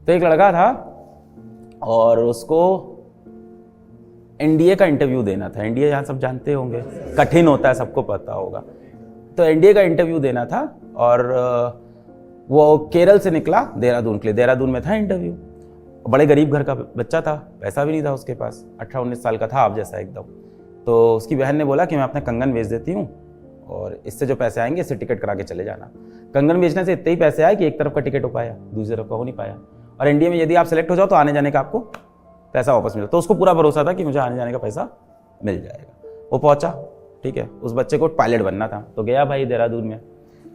तो एक लड़का था और उसको एनडीए का इंटरव्यू देना था। एनडीए यहाँ सब जानते होंगे, कठिन होता है, सबको पता होगा। तो एनडीए का इंटरव्यू देना था और वो केरल से निकला देहरादून के लिए। देहरादून में था इंटरव्यू। बड़े गरीब घर का बच्चा था, पैसा भी नहीं था उसके पास, 18-19 साल का था, आप जैसा एकदम। तो उसकी बहन ने बोला कि मैं अपने कंगन बेच देती हूँ और इससे जो पैसे आएंगे इससे टिकट करा के चले जाना। कंगन बेचने से इतने ही पैसे आए कि एक तरफ का टिकट हो पाया, दूसरी तरफ का हो नहीं पाया। और एनडीए में यदि आप सेलेक्ट हो जाओ तो आने जाने का आपको पैसा वापस मिला। तो उसको पूरा भरोसा था कि मुझे आने जाने का पैसा मिल जाएगा। वो पहुंचा, ठीक है, उस बच्चे को पायलट बनना था, तो गया भाई देहरादून में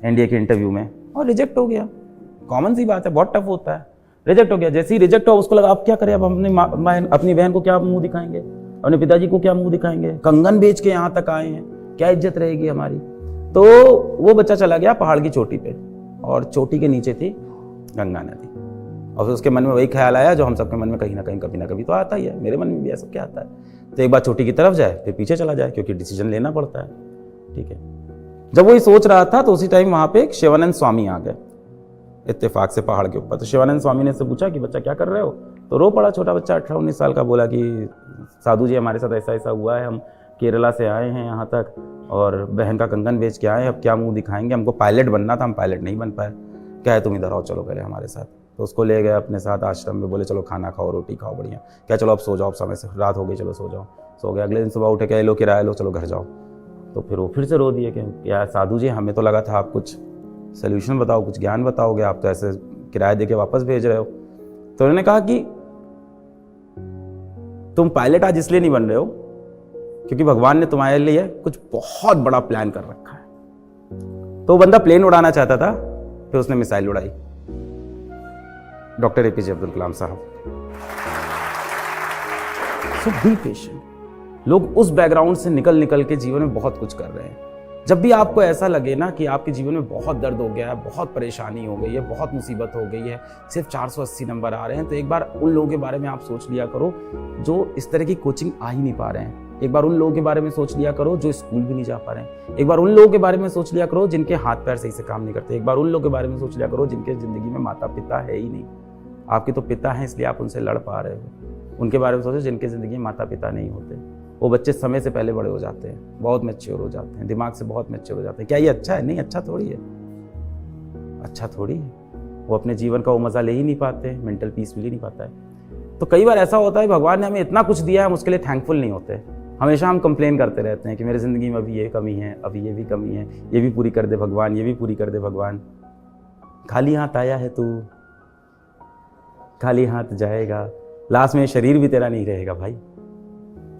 एनडीए के इंटरव्यू में और रिजेक्ट हो गया। कॉमन सी बात है, बहुत टफ होता है। रिजेक्ट हो गया। जैसे ही रिजेक्ट हो उसको लगा अब क्या करें, अब अपनी बहन को क्या मुंह दिखाएंगे, अपने पिताजी को क्या मुंह दिखाएंगे, कंगन बेच के यहाँ तक आए हैं, क्या इज्जत रहेगी हमारी। तो वो बच्चा चला गया पहाड़ की चोटी पे और चोटी के नीचे थी गंगा नदी। और फिर उसके मन में वही ख्याल आया जो हम सबके मन में कहीं ना कहीं कभी ना कभी तो आता ही है, मेरे मन में भी ऐसा क्या आता है। तो एक बार चोटी की तरफ जाए फिर पीछे चला जाए, क्योंकि डिसीजन लेना पड़ता है, ठीक है। जब वही सोच रहा था तो उसी टाइम वहां पे एक शिवानंद स्वामी आ गए इत्तेफाक से पहाड़ के ऊपर। तो शिवानंद स्वामी ने से पूछा कि बच्चा क्या कर रहे हो। तो रो पड़ा छोटा बच्चा 18-19 साल का, बोला कि साधु जी हमारे साथ ऐसा ऐसा हुआ है, हम केरला से आए हैं यहाँ तक और बहन का कंगन बेच के आए, अब क्या मुंह दिखाएंगे, हमको पायलट बनना था, हम पायलट नहीं बन पाए। क्या है तुम इधर आओ, चलो पहले हमारे साथ। तो उसको ले गए अपने साथ आश्रम में, बोले चलो खाना खाओ, रोटी खाओ, बढ़िया। क्या चलो अब सो जाओ, अब समय से रात हो गई, चलो सो जाओ। सो गए। अगले दिन सुबह उठे, क्या लो किराया लो, चलो घर जाओ। तो फिर वो फिर से रो दिए कि यार साधु जी हमें तो लगा था आप कुछ सोल्यूशन बताओ, कुछ ज्ञान बताओगे, आप तो ऐसे किराया दे के वापस भेज रहे हो। तो उन्होंने कहा कि तुम पायलट आज इसलिए नहीं बन रहे हो क्योंकि भगवान ने तुम्हारे लिए कुछ बहुत बड़ा प्लान कर रखा है। तो बंदा प्लेन उड़ाना चाहता था, फिर उसने मिसाइल उड़ाई। डॉक्टर एपीजे अब्दुल कलाम साहब। सो बी पेशेंट। लोग उस बैकग्राउंड से निकल के जीवन में बहुत कुछ कर रहे हैं। जब भी आपको ऐसा लगे ना कि आपके जीवन में बहुत दर्द हो गया है, बहुत परेशानी हो गई है, बहुत मुसीबत हो गई है, सिर्फ 480 नंबर आ रहे हैं, तो एक बार उन लोगों के बारे में आप सोच लिया करो जो इस तरह की कोचिंग आ ही नहीं पा रहे हैं। एक बार उन लोगों के बारे में सोच लिया करो जो स्कूल भी नहीं जा पा रहे हैं। एक बार उन लोगों के बारे में सोच लिया करो जिनके हाथ पैर सही से काम नहीं करते। एक बार उन लोगों के बारे में सोच लिया करो जिनके जिंदगी में माता पिता है ही नहीं। आपके तो पिता हैं इसलिए आप उनसे लड़ पा रहे हो। उनके बारे में सोचो जिनके जिंदगी में माता पिता नहीं होते। वो बच्चे समय से पहले बड़े हो जाते हैं, बहुत मैच्योर हो जाते हैं, दिमाग से बहुत मैच्योर हो जाते हैं। क्या ये अच्छा है? नहीं, अच्छा थोड़ी है, अच्छा थोड़ी है। वो अपने जीवन का वो मजा ले ही नहीं पाते, मेंटल पीस मिल ही नहीं पाता है। तो कई बार ऐसा होता है भगवान ने हमें इतना कुछ दिया है, हम उसके लिए थैंकफुल नहीं होते। हमेशा हम कंप्लेन करते रहते हैं कि मेरी जिंदगी में अभी ये कमी है, अभी ये भी कमी है, ये भी पूरी कर दे भगवान, ये भी पूरी कर दे भगवान। खाली हाथ आया है तू, खाली हाथ जाएगा, लास्ट में शरीर भी तेरा नहीं रहेगा भाई।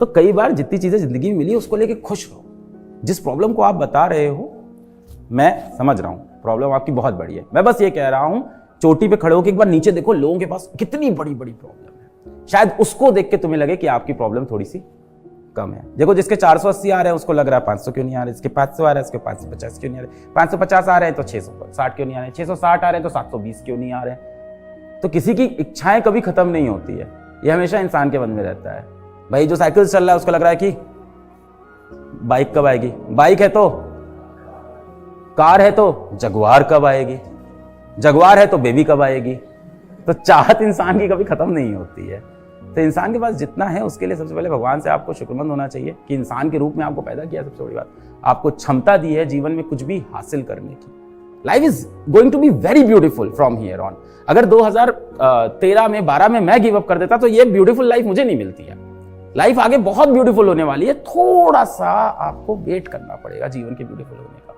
तो कई बार जितनी चीजें जिंदगी में मिली उसको लेके खुश रहो। जिस प्रॉब्लम को आप बता रहे हो मैं समझ रहा हूं, प्रॉब्लम आपकी बहुत बड़ी है। मैं बस ये कह रहा हूं चोटी पे खड़े होकर एक बार नीचे देखो, लोगों के पास कितनी बड़ी बड़ी प्रॉब्लम है। शायद उसको देख के तुम्हें लगे कि आपकी प्रॉब्लम थोड़ी सी कम है। देखो जिसके 480 आ रहे हैं उसको लग रहा है 500 क्यों नहीं आ रहे, इसके 500 आ रहे हैं उसके 550 क्यों नहीं आ रहे, 550 आ रहे हैं तो 660 क्यों नहीं आ रहे, 660 आ रहे हैं तो 720 क्यों नहीं आ रहे। तो किसी की इच्छाएं कभी खत्म नहीं होती है, ये हमेशा इंसान के मन में रहता है। भाई जो साइकिल चल रहा है उसको लग रहा है कि बाइक कब आएगी, बाइक है तो कार है तो जगुआर कब आएगी, जगुआर है तो बेबी कब आएगी। तो चाहत इंसान की कभी खत्म नहीं होती है। तो इंसान के पास जितना है उसके लिए सबसे पहले भगवान से आपको शुक्रमंद होना चाहिए कि इंसान के रूप में आपको पैदा किया। सबसे बड़ी बात, आपको क्षमता दी है जीवन में कुछ भी हासिल करने की। Life is going to be very beautiful from here on. अगर 2013 में 12 में मैं गिव अप कर देता तो ये ब्यूटीफुल लाइफ मुझे नहीं मिलती है। लाइफ आगे बहुत ब्यूटीफुल होने वाली है, थोड़ा सा आपको वेट करना पड़ेगा जीवन के ब्यूटीफुल होने का।